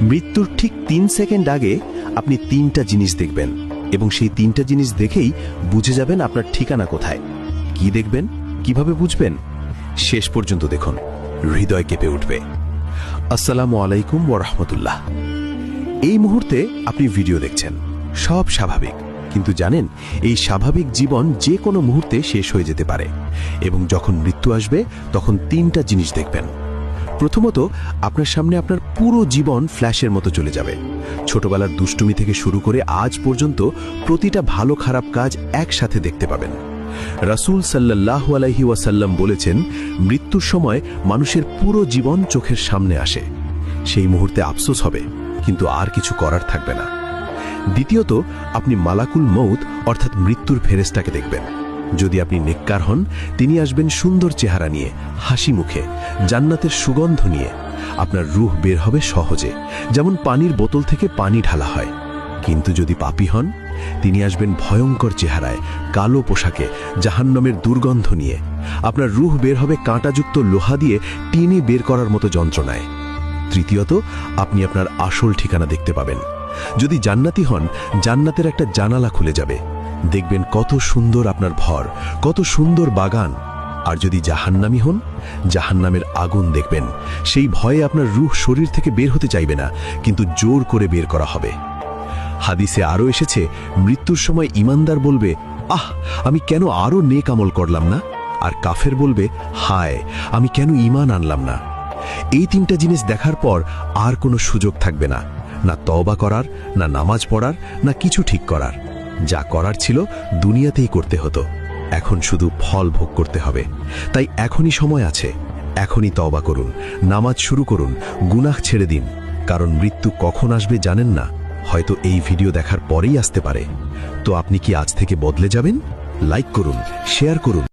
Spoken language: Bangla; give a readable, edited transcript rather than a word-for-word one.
মৃত্যুর ঠিক ৩ সেকেন্ড আগে আপনি ৩টা জিনিস দেখবেন এবং সেই ৩টা জিনিস দেখেই বুঝে যাবেন আপনার ঠিকানা কোথায়। কি দেখবেন, কিভাবে বুঝবেন? শেষ পর্যন্ত দেখুন, হৃদয় কেঁপে উঠবে। আসসালামু আলাইকুম ওয়া রাহমাতুল্লাহ। এই মুহূর্তে আপনি ভিডিও দেখছেন, সব স্বাভাবিক, কিন্তু জানেন এই স্বাভাবিক জীবন যে কোনো মুহূর্তে শেষ হয়ে যেতে পারে এবং যখন মৃত্যু আসবে তখন ৩টা জিনিস দেখবেন। প্রথমত, আপনার সামনে আপনার পুরো জীবন ফ্ল্যাশের মতো চলে যাবে। ছোটবেলার দুষ্টুমি থেকে শুরু করে আজ পর্যন্ত প্রতিটা ভালো খারাপ কাজ একসাথে দেখতে পাবেন। রাসূল সাল্লাল্লাহু আলাইহি ওয়াসাল্লাম বলেছেন, মৃত্যুর সময় মানুষের পুরো জীবন চোখের সামনে আসে। সেই মুহূর্তে আফসোস হবে, কিন্তু আর কিছু করার থাকবে না। দ্বিতীয়ত, আপনি মালাকুল মউত অর্থাৎ মৃত্যুর ফেরেশতাকে দেখবেন। যদি আপনি নেককার হন, তিনি আসবেন সুন্দর চেহারা নিয়ে, হাসি মুখে, জান্নাতের সুগন্ধ নিয়ে। আপনার রূহ বের হবে সহজে, যেমন পানির বোতল থেকে পানি ঢালা হয়। কিন্তু যদি পাপী হন, তিনি আসবেন ভয়ঙ্কর চেহারায়, কালো পোশাকে, জাহান্নামের দুর্গন্ধ নিয়ে। আপনার রূহ বের হবে কাঁটাযুক্ত লোহা দিয়ে টেনে বের করার মতো যন্ত্রণায়। তৃতীয়ত, আপনি আপনার আসল ঠিকানা দেখতে পাবেন। যদি জান্নাতি হন, জান্নাতের একটা জানালা খুলে যাবে, দেখবেন কত সুন্দর আপনার ঘর, কত সুন্দর বাগান। আর যদি জাহান্নামী হন, জাহান্নামের আগুন দেখবেন। সেই ভয়ে আপনার রূহ শরীর থেকে বের হতে চাইবে না, কিন্তু জোর করে বের করা হবে। হাদিসে আরও এসেছে, মৃত্যুর সময় ঈমানদার বলবে, আহ, আমি কেন আরও নেক আমল করলাম না? আর কাফের বলবে, হায়, আমি কেন ঈমান আনলাম না? এই ৩টা জিনিস দেখার পর আর কোনো সুযোগ থাকবে না, না তওবা করার, না নামাজ পড়ার, না কিছু ঠিক করার। যা করার ছিল দুনিয়াতেই করতে হতো, এখন শুধু ফল ভোগ করতে হবে। তাই এখনই সময় আছে, এখনই তওবা করুন, নামাজ শুরু করুন, গুনাহ ছেড়ে দিন। কারণ মৃত্যু কখন আসবে জানেন না, হয়তো এই ভিডিও দেখার পরেই আসতে পারে। তো আপনি কি আজ থেকে বদলে যাবেন? লাইক করুন, শেয়ার করুন।